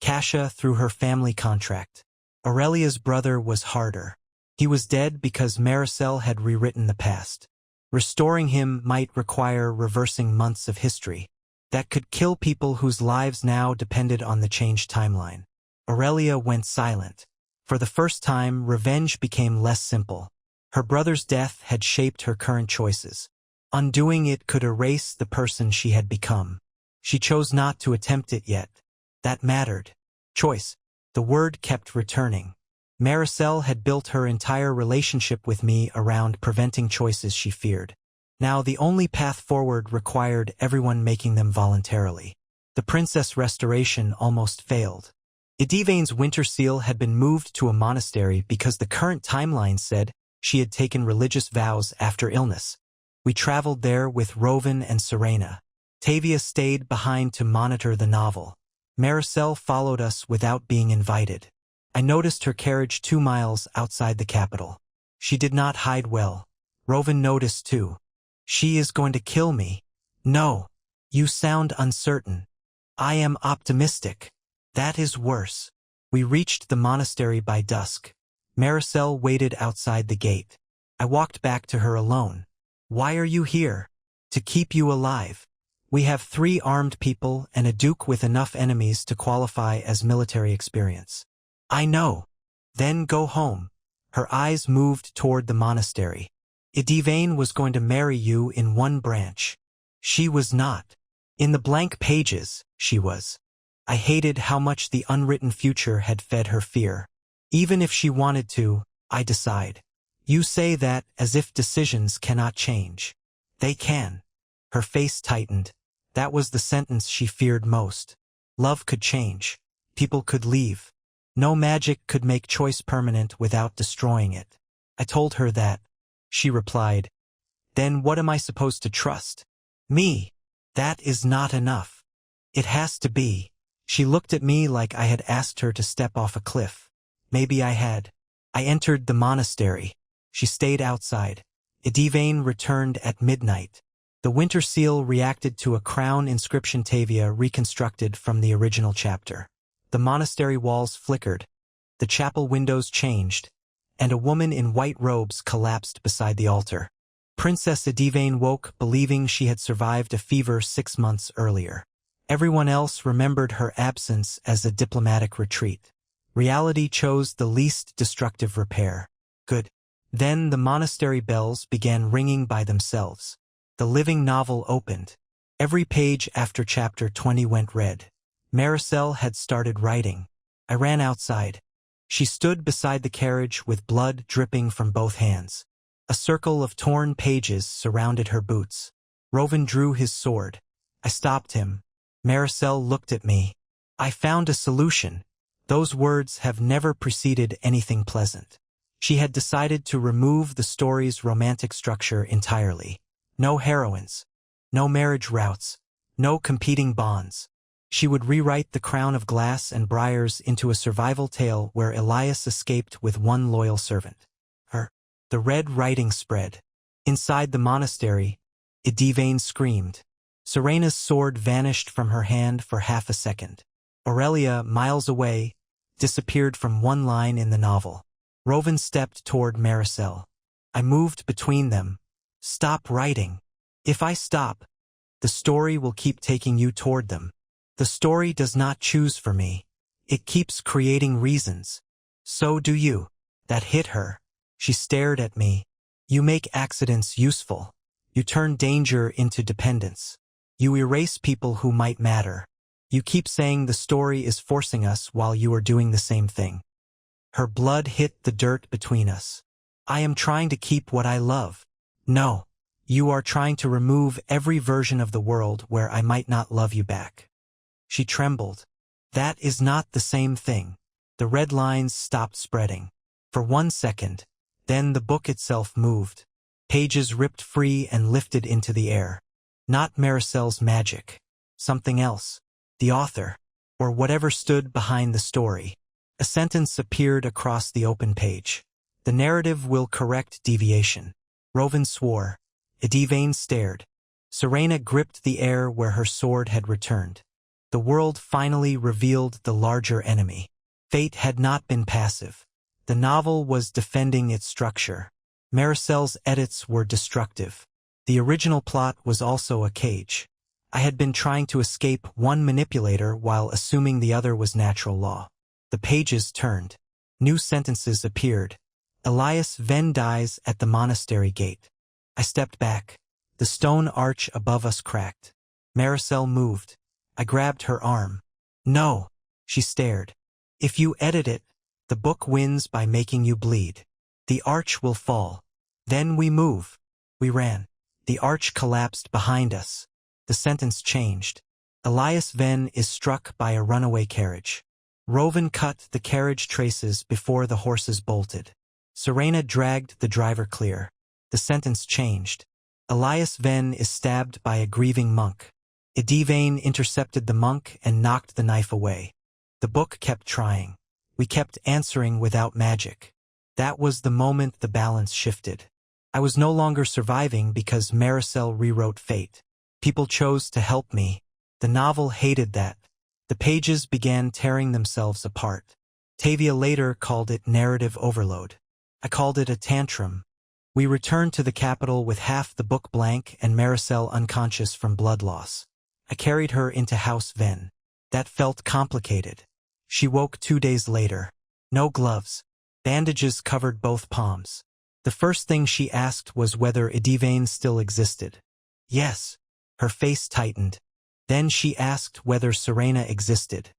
Kasia through her family contract. Aurelia's brother was harder. He was dead because Maricel had rewritten the past. Restoring him might require reversing months of history. That could kill people whose lives now depended on the changed timeline. Aurelia went silent. For the first time, revenge became less simple. Her brother's death had shaped her current choices. Undoing it could erase the person she had become. She chose not to attempt it yet. That mattered. Choice. The word kept returning. Maricel had built her entire relationship with me around preventing choices she feared. Now the only path forward required everyone making them voluntarily. The princess restoration almost failed. Edivane's winter seal had been moved to a monastery because the current timeline said she had taken religious vows after illness. We traveled there with Rowan and Serena. Tavia stayed behind to monitor the novel. Maricel followed us without being invited. I noticed her carriage 2 miles outside the capital. She did not hide well. Rowan noticed too. She is going to kill me. No. You sound uncertain. I am optimistic. That is worse. We reached the monastery by dusk. Maricel waited outside the gate. I walked back to her alone. Why are you here? To keep you alive. We have 3 armed people and a duke with enough enemies to qualify as military experience. I know. Then go home. Her eyes moved toward the monastery. Edivane was going to marry you in one branch. She was not. In the blank pages, she was. I hated how much the unwritten future had fed her fear. Even if she wanted to, I decide. You say that as if decisions cannot change. They can. Her face tightened. That was the sentence she feared most. Love could change. People could leave. No magic could make choice permanent without destroying it. I told her that. She replied, "Then what am I supposed to trust? Me. That is not enough. It has to be." She looked at me like I had asked her to step off a cliff. Maybe I had. I entered the monastery. She stayed outside. Edivane returned at midnight. The winter seal reacted to a crown inscription Tavia reconstructed from the original chapter. The monastery walls flickered. The chapel windows changed. And a woman in white robes collapsed beside the altar. Princess Edivane woke believing she had survived a fever 6 months earlier. Everyone else remembered her absence as a diplomatic retreat. Reality chose the least destructive repair. Good. Then the monastery bells began ringing by themselves. The living novel opened. Every page after chapter 20 went red. Maricel had started writing. I ran outside. She stood beside the carriage with blood dripping from both hands. A circle of torn pages surrounded her boots. Rowan drew his sword. I stopped him. Maricel looked at me. I found a solution. Those words have never preceded anything pleasant. She had decided to remove the story's romantic structure entirely. No heroines. No marriage routes. No competing bonds. She would rewrite The Crown of Glass and Briars into a survival tale where Elias escaped with one loyal servant. Her. The red writing spread. Inside the monastery, Edivane screamed. Serena's sword vanished from her hand for half a second. Aurelia, miles away, disappeared from one line in the novel. Rowan stepped toward Maricel. I moved between them. Stop writing. If I stop, the story will keep taking you toward them. The story does not choose for me. It keeps creating reasons. So do you. That hit her. She stared at me. You make accidents useful. You turn danger into dependence. You erase people who might matter. You keep saying the story is forcing us while you are doing the same thing. Her blood hit the dirt between us. I am trying to keep what I love. No. You are trying to remove every version of the world where I might not love you back. She trembled. That is not the same thing. The red lines stopped spreading. For 1 second, Then the book itself moved. Pages ripped free and lifted into the air. Not Maricel's magic. Something else. The author. Or whatever stood behind the story. A sentence appeared across the open page. The narrative will correct deviation. Rovan swore. Edivane stared. Serena gripped the air where her sword had returned. The world finally revealed the larger enemy. Fate had not been passive. The novel was defending its structure. Maricel's edits were destructive. The original plot was also a cage. I had been trying to escape one manipulator while assuming the other was natural law. The pages turned. New sentences appeared. Elias Venn dies at the monastery gate. I stepped back. The stone arch above us cracked. Maricel moved. I grabbed her arm. No, she stared. If you edit it, the book wins by making you bleed. The arch will fall. Then we move. We ran. The arch collapsed behind us. The sentence changed. Elias Venn is struck by a runaway carriage. Rovan cut the carriage traces before the horses bolted. Serena dragged the driver clear. The sentence changed. Elias Venn is stabbed by a grieving monk. Edivane intercepted the monk and knocked the knife away. The book kept trying. We kept answering without magic. That was the moment the balance shifted. I was no longer surviving because Maricel rewrote fate. People chose to help me. The novel hated that. The pages began tearing themselves apart. Tavia later called it narrative overload. I called it a tantrum. We returned to the capital with half the book blank and Maricel unconscious from blood loss. I carried her into House Venn. That felt complicated. She woke 2 days later. No gloves. Bandages covered both palms. The first thing she asked was whether Edivane still existed. Yes. Her face tightened. Then she asked whether Serena existed.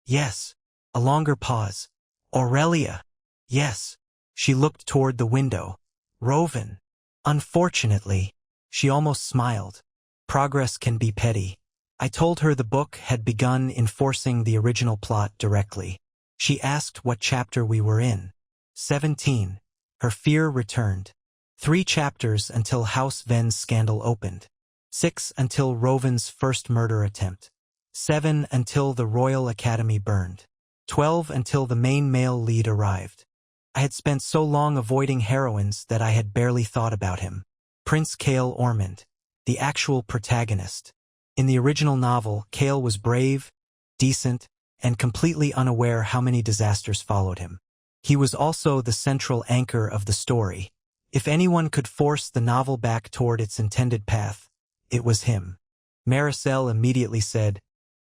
Yes. A longer pause. Aurelia. Yes. She looked toward the window. Rovan. Unfortunately. She almost smiled. Progress can be petty. I told her the book had begun enforcing the original plot directly. She asked what chapter we were in. 17. Her fear returned. 3 chapters until House Venn's scandal opened. 6 until Rovan's first murder attempt. 7 until the Royal Academy burned. 12 until the main male lead arrived. I had spent so long avoiding heroines that I had barely thought about him. Prince Cale Ormond, the actual protagonist. In the original novel, Cale was brave, decent, and completely unaware how many disasters followed him. He was also the central anchor of the story. If anyone could force the novel back toward its intended path, it was him. Maricel immediately said,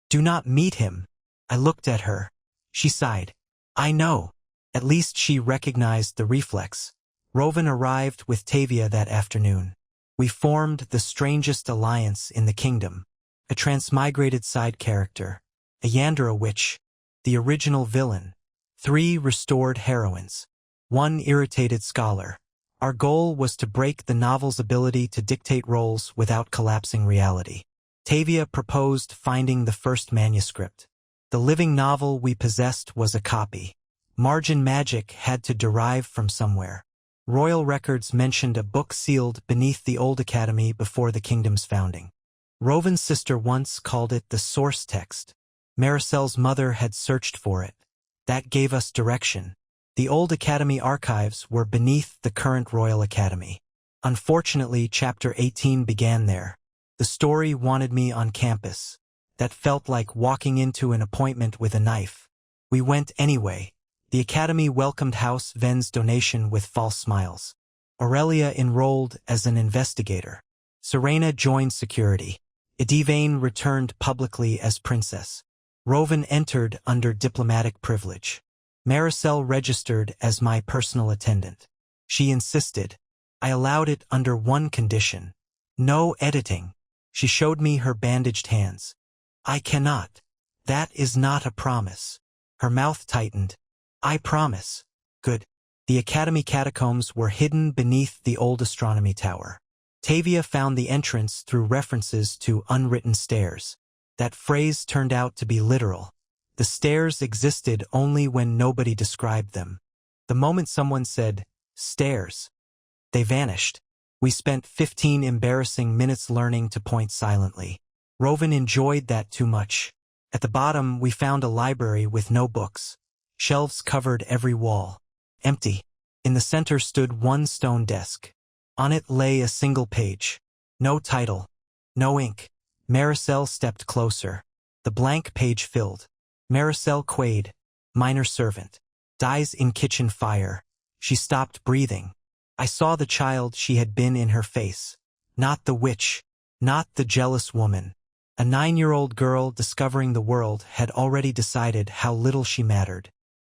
"Do not meet him." I looked at her. She sighed. I know. At least she recognized the reflex. Rovan arrived with Tavia that afternoon. We formed the strangest alliance in the kingdom. A transmigrated side character. A Yandere witch. The original villain. 3 restored heroines. 1 irritated scholar. Our goal was to break the novel's ability to dictate roles without collapsing reality. Tavia proposed finding the first manuscript. The living novel we possessed was a copy. Margin magic had to derive from somewhere. Royal records mentioned a book sealed beneath the old academy before the kingdom's founding. Rovan's sister once called it the source text. Maricel's mother had searched for it. That gave us direction. The old academy archives were beneath the current Royal Academy. Unfortunately, Chapter 18 began there. The story wanted me on campus. That felt like walking into an appointment with a knife. We went anyway. The academy welcomed House Venn's donation with false smiles. Aurelia enrolled as an investigator. Serena joined security. Edivane returned publicly as princess. Rovan entered under diplomatic privilege. Maricel registered as my personal attendant. She insisted. I allowed it under one condition. No editing. She showed me her bandaged hands. I cannot. That is not a promise. Her mouth tightened. I promise. Good. The academy catacombs were hidden beneath the old astronomy tower. Tavia found the entrance through references to unwritten stairs. That phrase turned out to be literal. The stairs existed only when nobody described them. The moment someone said, Stairs. They vanished. We spent 15 embarrassing minutes learning to point silently. Rovan enjoyed that too much. At the bottom, we found a library with no books. Shelves covered every wall. Empty. In the center stood one stone desk. On it lay a single page. No title. No ink. Maricel stepped closer. The blank page filled. Maricel Quaid, minor servant. Dies in kitchen fire. She stopped breathing. I saw the child she had been in her face. Not the witch. Not the jealous woman. A 9-year-old girl discovering the world had already decided how little she mattered.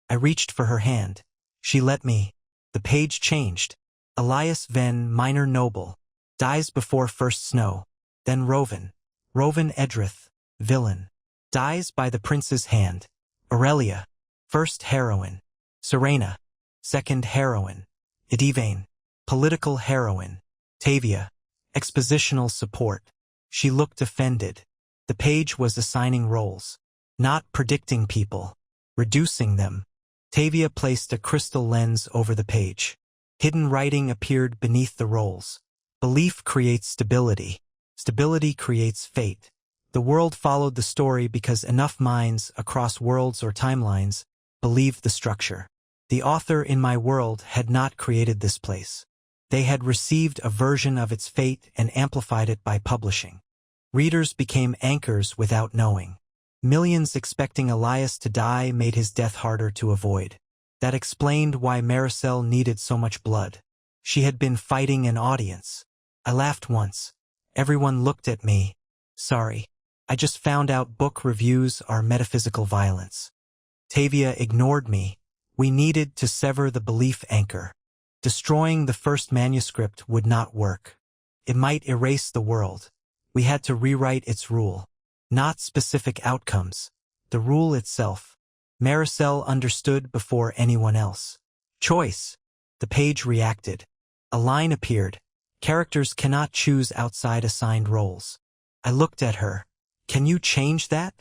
I reached for her hand. She let me. The page changed. Elias Venn, minor noble. Dies before first snow. Then Rovan. Rovan Edrith, villain. Dies by the prince's hand. Aurelia. First heroine. Serena. Second heroine. Edivane. Political heroine. Tavia. Expositional support. She looked offended. The page was assigning roles. Not predicting people. Reducing them. Tavia placed a crystal lens over the page. Hidden writing appeared beneath the roles. Belief creates stability. Stability creates fate. The world followed the story because enough minds, across worlds or timelines, believed the structure. The author in my world had not created this place. They had received a version of its fate and amplified it by publishing. Readers became anchors without knowing. Millions expecting Elias to die made his death harder to avoid. That explained why Maricel needed so much blood. She had been fighting an audience. I laughed once. Everyone looked at me. Sorry. I just found out book reviews are metaphysical violence. Tavia ignored me. We needed to sever the belief anchor. Destroying the first manuscript would not work. It might erase the world. We had to rewrite its rule. Not specific outcomes. The rule itself. Maricel understood before anyone else. Choice. The page reacted. A line appeared. Characters cannot choose outside assigned roles. I looked at her. Can you change that?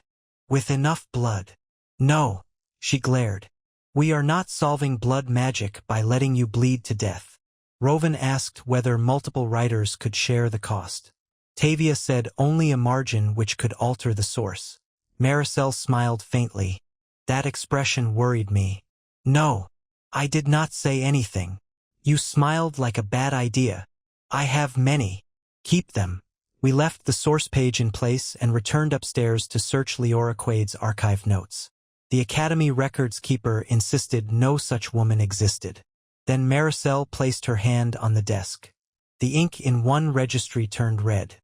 With enough blood. No. She glared. We are not solving blood magic by letting you bleed to death. Rovan asked whether multiple writers could share the cost. Tavia said only a margin which could alter the source. Maricel smiled faintly. That expression worried me. No. I did not say anything. You smiled like a bad idea. I have many. Keep them. We left the source page in place and returned upstairs to search Leora Quaid's archive notes. The Academy records keeper insisted no such woman existed. Then Maricel placed her hand on the desk. The ink in one registry turned red.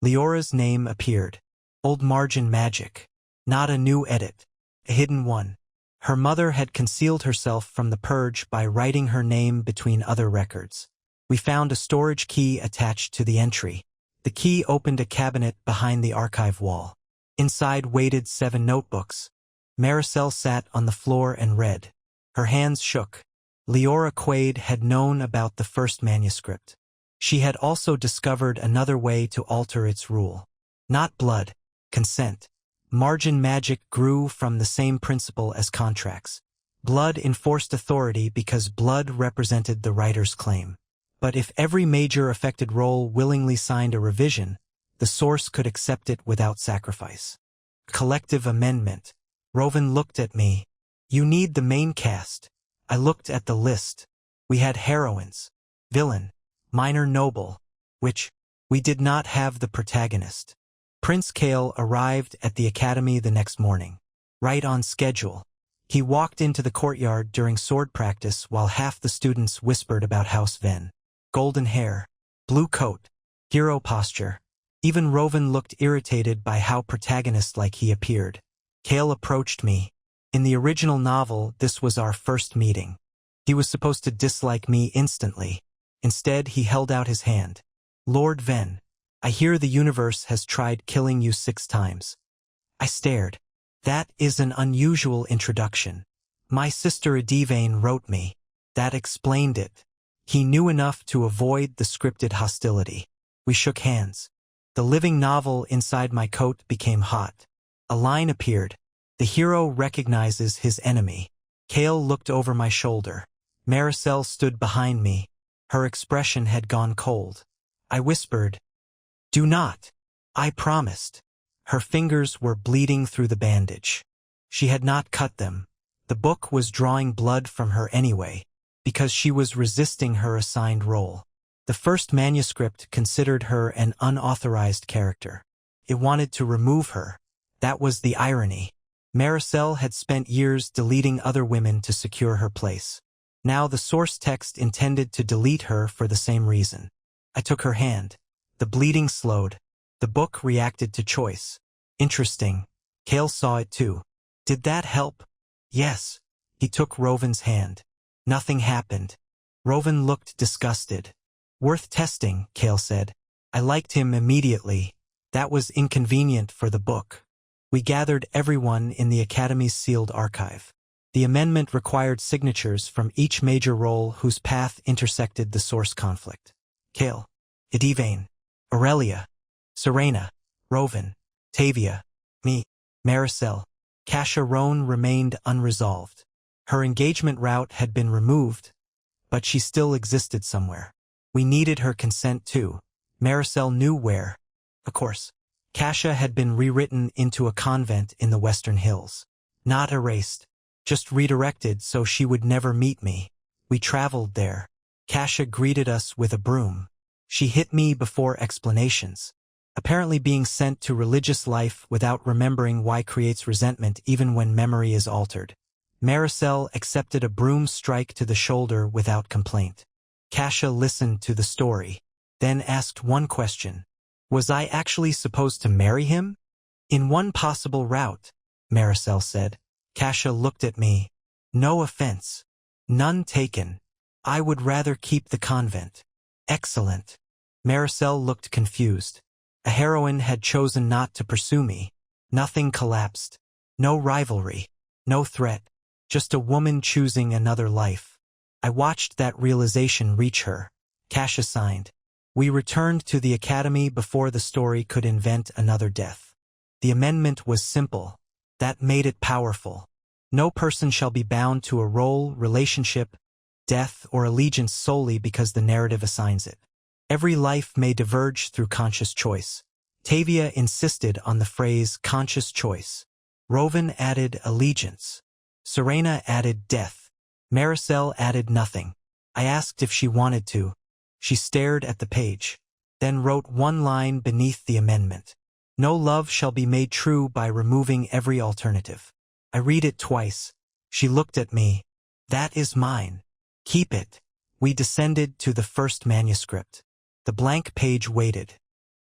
Leora's name appeared. Old margin magic. Not a new edit. A hidden one. Her mother had concealed herself from the purge by writing her name between other records. We found a storage key attached to the entry. The key opened a cabinet behind the archive wall. Inside waited 7 notebooks. Maricel sat on the floor and read. Her hands shook. Leora Quaid had known about the first manuscript. She had also discovered another way to alter its rule. Not blood. Consent. Margin magic grew from the same principle as contracts. Blood enforced authority because blood represented the writer's claim. But if every major affected role willingly signed a revision, the source could accept it without sacrifice. Collective amendment. Rovan looked at me. You need the main cast. I looked at the list. We had heroines. Villain. Minor noble. Which, we did not have the protagonist. Prince Kale arrived at the academy the next morning. Right on schedule. He walked into the courtyard during sword practice while half the students whispered about House Venn. Golden hair. Blue coat. Hero posture. Even Rovan looked irritated by how protagonist-like he appeared. Kale approached me. In the original novel, this was our first meeting. He was supposed to dislike me instantly. Instead, he held out his hand. Lord Venn, I hear the universe has tried killing you 6 times. I stared. That is an unusual introduction. My sister Edivane wrote me. That explained it. He knew enough to avoid the scripted hostility. We shook hands. The living novel inside my coat became hot. A line appeared. The hero recognizes his enemy. Kale looked over my shoulder. Maricel stood behind me. Her expression had gone cold. I whispered, "Do not." I promised. Her fingers were bleeding through the bandage. She had not cut them. The book was drawing blood from her anyway, because she was resisting her assigned role. The first manuscript considered her an unauthorized character. It wanted to remove her. That was the irony. Maricel had spent years deleting other women to secure her place. Now the source text intended to delete her for the same reason. I took her hand. The bleeding slowed. The book reacted to choice. Interesting. Kale saw it too. Did that help? Yes. He took Rovin's hand. Nothing happened. Rovin looked disgusted. Worth testing, Kale said. I liked him immediately. That was inconvenient for the book. We gathered everyone in the Academy's sealed archive. The amendment required signatures from each major role whose path intersected the source conflict. Kale, Edivane, Aurelia, Serena, Rovin, Tavia, me, Maricel. Kasia Roan remained unresolved. Her engagement route had been removed, but she still existed somewhere. We needed her consent too. Maricel knew where. Of course, Kasia had been rewritten into a convent in the Western Hills. Not erased, just redirected so she would never meet me. We traveled there. Kasia greeted us with a broom. She hit me before explanations. Apparently being sent to religious life without remembering why creates resentment even when memory is altered. Maricel accepted a broom strike to the shoulder without complaint. Kasia listened to the story, then asked one question. Was I actually supposed to marry him? In one possible route, Maricel said. Kasia looked at me. No offense. None taken. I would rather keep the convent. Excellent. Maricel looked confused. A heroine had chosen not to pursue me. Nothing collapsed. No rivalry. No threat. Just a woman choosing another life. I watched that realization reach her. Kasia signed. We returned to the Academy before the story could invent another death. The amendment was simple. That made it powerful. No person shall be bound to a role, relationship, death, or allegiance solely because the narrative assigns it. Every life may diverge through conscious choice. Tavia insisted on the phrase conscious choice. Rovin added allegiance. Serena added death. Maricel added nothing. I asked if she wanted to. She stared at the page, then wrote one line beneath the amendment. No love shall be made true by removing every alternative. I read it twice. She looked at me. That is mine. Keep it. We descended to the first manuscript. The blank page waited.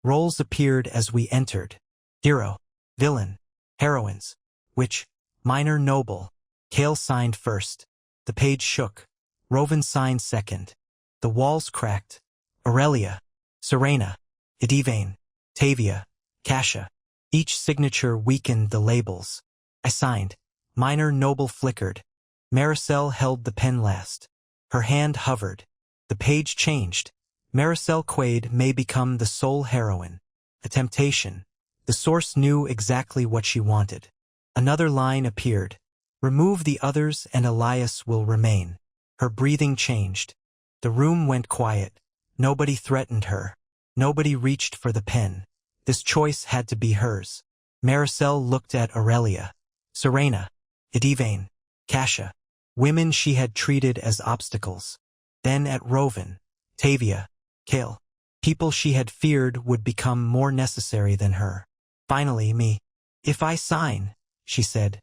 Roles appeared as we entered. Hero, villain, heroines, witch, minor, noble. Kale signed first. The page shook. Rovin signed second. The walls cracked. Aurelia, Serena, Edivane, Tavia, Kasia. Each signature weakened the labels. I signed. Minor, noble flickered. Maricel held the pen last. Her hand hovered. The page changed. Maricel Quaid may become the sole heroine. A temptation. The source knew exactly what she wanted. Another line appeared. Remove the others and Elias will remain. Her breathing changed. The room went quiet. Nobody threatened her. Nobody reached for the pen. This choice had to be hers. Maricel looked at Aurelia, Serena, Edivane, Kasia, women she had treated as obstacles. Then at Rovin, Tavia, Kale, people she had feared would become more necessary than her. Finally, me. If I sign, she said,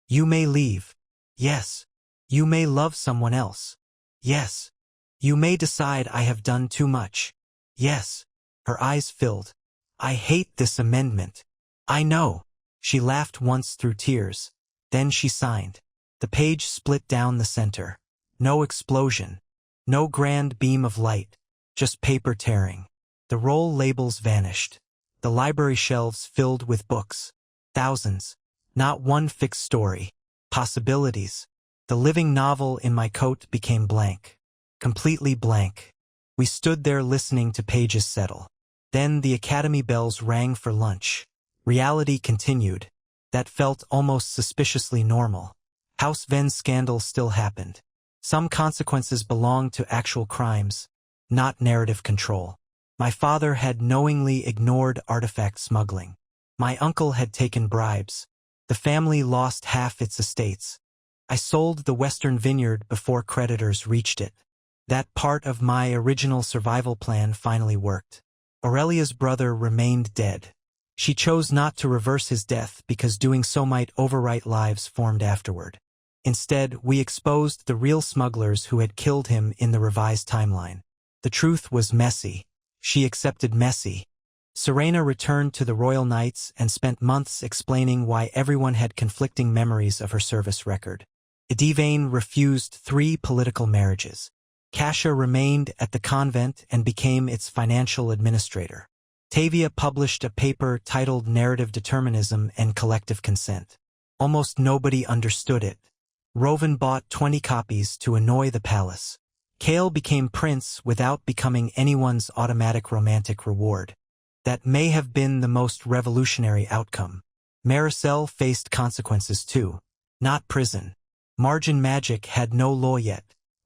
you may leave. Yes. You may love someone else. Yes. You may decide I have done too much. Yes. Her eyes filled. I hate this amendment. I know. She laughed once through tears. Then she signed. The page split down the center. No explosion. No grand beam of light. Just paper tearing. The roll labels vanished. The library shelves filled with books. Thousands. Not one fixed story. Possibilities. The living novel in my coat became blank. Completely blank. We stood there listening to pages settle. Then the Academy bells rang for lunch. Reality continued. That felt almost suspiciously normal. House Ven's scandal still happened. Some consequences belong to actual crimes, not narrative control. My father had knowingly ignored artifact smuggling. My uncle had taken bribes. The family lost half its estates. I sold the Western Vineyard before creditors reached it. That part of my original survival plan finally worked. Aurelia's brother remained dead. She chose not to reverse his death because doing so might overwrite lives formed afterward. Instead, we exposed the real smugglers who had killed him in the revised timeline. The truth was messy. She accepted messy. Serena returned to the Royal Knights and spent months explaining why everyone had conflicting memories of her service record. Edivane refused 3 political marriages. Kasia remained at the convent and became its financial administrator. Tavia published a paper titled Narrative Determinism and Collective Consent. Almost nobody understood it. Rovan bought 20 copies to annoy the palace. Kale became prince without becoming anyone's automatic romantic reward. That may have been the most revolutionary outcome. Maricel faced consequences too. Not prison. Margin magic had no law yet.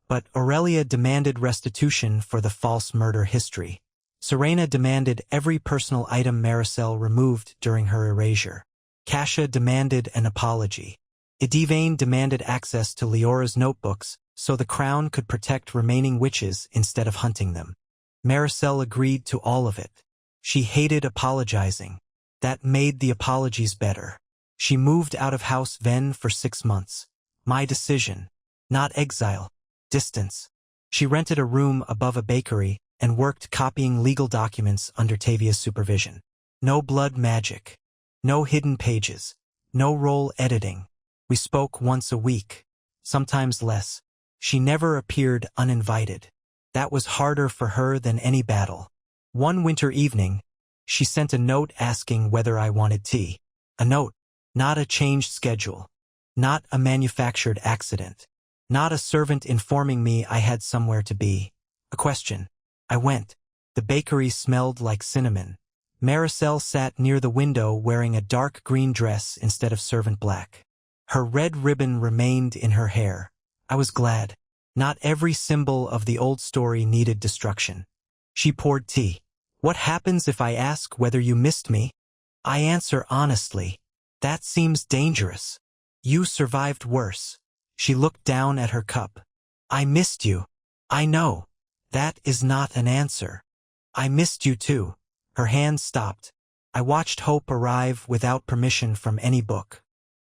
But Aurelia demanded restitution for the false murder history. Serena demanded every personal item Maricel removed during her erasure. Kasia demanded an apology. Edivane demanded access to Leora's notebooks so the crown could protect remaining witches instead of hunting them. Maricel agreed to all of it. She hated apologizing. That made the apologies better. She moved out of House Ven for 6 months. My decision. Not exile. Distance. She rented a room above a bakery and worked copying legal documents under Tavia's supervision. No blood magic. No hidden pages. No role editing. We spoke once a week. Sometimes less. She never appeared uninvited. That was harder for her than any battle. One winter evening, she sent a note asking whether I wanted tea. A note, not a changed schedule. Not a manufactured accident. Not a servant informing me I had somewhere to be. A question. I went. The bakery smelled like cinnamon. Maricel sat near the window wearing a dark green dress instead of servant black. Her red ribbon remained in her hair. I was glad. Not every symbol of the old story needed destruction. She poured tea. What happens if I ask whether you missed me? I answer honestly. That seems dangerous. You survived worse. She looked down at her cup. I missed you. I know. That is not an answer. I missed you too. Her hand stopped. I watched hope arrive without permission from any book.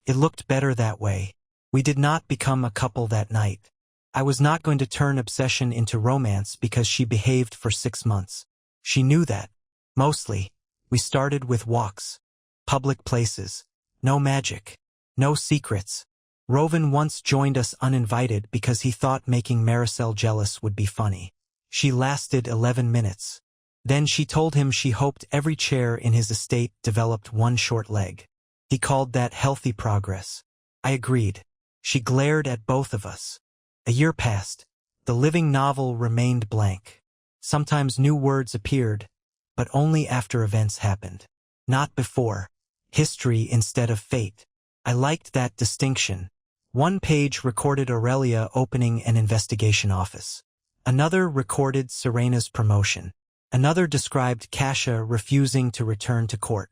It looked better that way. We did not become a couple that night. I was not going to turn obsession into romance because she behaved for 6 months. She knew that. Mostly. We started with walks. Public places. No magic. No secrets. Rovan once joined us uninvited because he thought making Maricel jealous would be funny. She lasted 11 minutes. Then she told him she hoped every chair in his estate developed one short leg. He called that healthy progress. I agreed. She glared at both of us. A year passed. The living novel remained blank. Sometimes new words appeared, but only after events happened. Not before. History instead of fate. I liked that distinction. One page recorded Aurelia opening an investigation office. Another recorded Serena's promotion. Another described Kasia refusing to return to court.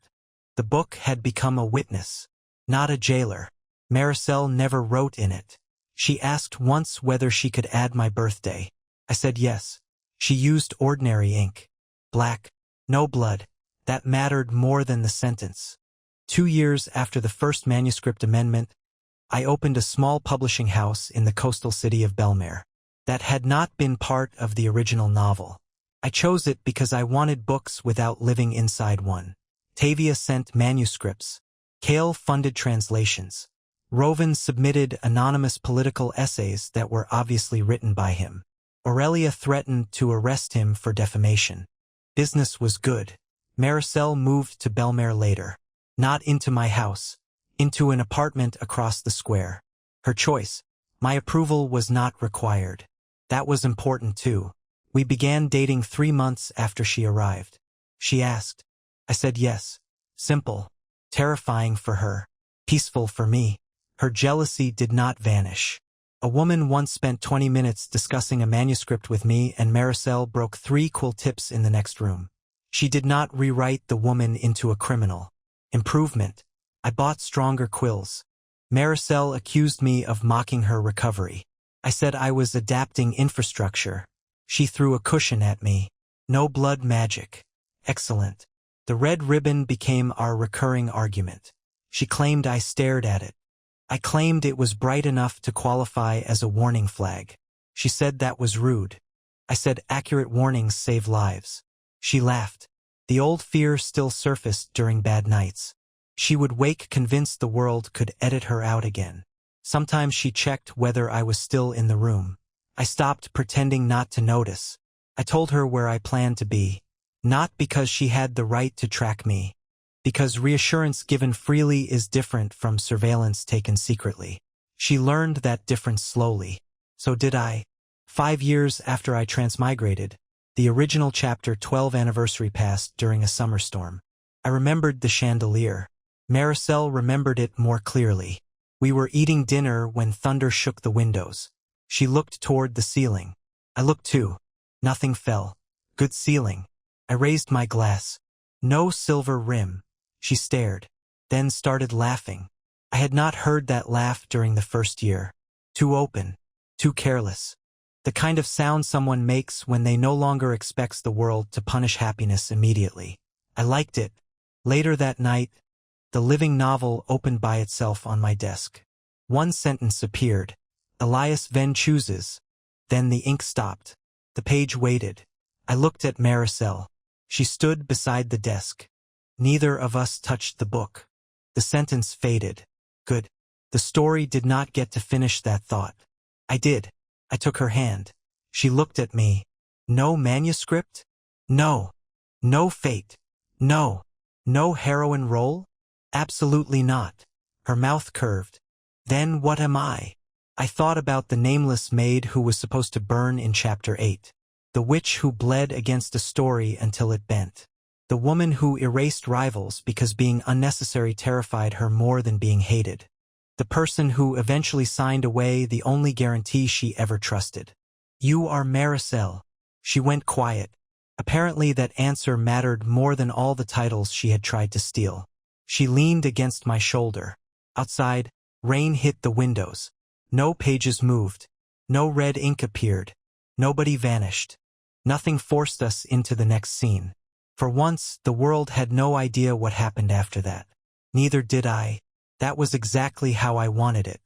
The book had become a witness, not a jailer. Maricel never wrote in it. She asked once whether she could add my birthday. I said yes. She used ordinary ink. Black. No blood. That mattered more than the sentence. 2 years after the first manuscript amendment, I opened a small publishing house in the coastal city of Belmare. That had not been part of the original novel. I chose it because I wanted books without living inside one. Tavia sent manuscripts. Kale funded translations. Rovan submitted anonymous political essays that were obviously written by him. Aurelia threatened to arrest him for defamation. Business was good. Maricel moved to Belmare later. Not into my house. Into an apartment across the square. Her choice. My approval was not required. That was important too. We began dating 3 months after she arrived. She asked. I said yes. Simple. Terrifying for her. Peaceful for me. Her jealousy did not vanish. A woman once spent 20 minutes discussing a manuscript with me, and Maricel broke 3 cool tips in the next room. She did not rewrite the woman into a criminal. Improvement. I bought stronger quills. Maricel accused me of mocking her recovery. I said I was adapting infrastructure. She threw a cushion at me. No blood magic. Excellent. The red ribbon became our recurring argument. She claimed I stared at it. I claimed it was bright enough to qualify as a warning flag. She said that was rude. I said accurate warnings save lives. She laughed. The old fear still surfaced during bad nights. She would wake convinced the world could edit her out again. Sometimes she checked whether I was still in the room. I stopped pretending not to notice. I told her where I planned to be. Not because she had the right to track me. Because reassurance given freely is different from surveillance taken secretly. She learned that difference slowly. So did I. 5 years after I transmigrated, the original chapter 12 anniversary passed during a summer storm. I remembered the chandelier. Maricel remembered it more clearly. We were eating dinner when thunder shook the windows. She looked toward the ceiling. I looked too. Nothing fell. Good ceiling. I raised my glass. No silver rim. She stared, then started laughing. I had not heard that laugh during the first year. Too open, too careless. The kind of sound someone makes when they no longer expects the world to punish happiness immediately. I liked it. Later that night, the living novel opened by itself on my desk. One sentence appeared. Elias Venn chooses. Then the ink stopped. The page waited. I looked at Maricel. She stood beside the desk. Neither of us touched the book. The sentence faded. Good. The story did not get to finish that thought. I did. I took her hand. She looked at me. No manuscript? No. No fate. No. No heroine role? Absolutely not. Her mouth curved. Then what am I? I thought about the nameless maid who was supposed to burn in chapter 8. The witch who bled against a story until it bent. The woman who erased rivals because being unnecessary terrified her more than being hated. The person who eventually signed away the only guarantee she ever trusted. You are Maricel. She went quiet. Apparently that answer mattered more than all the titles she had tried to steal. She leaned against my shoulder. Outside, rain hit the windows. No pages moved. No red ink appeared. Nobody vanished. Nothing forced us into the next scene. For once, the world had no idea what happened after that. Neither did I. That was exactly how I wanted it.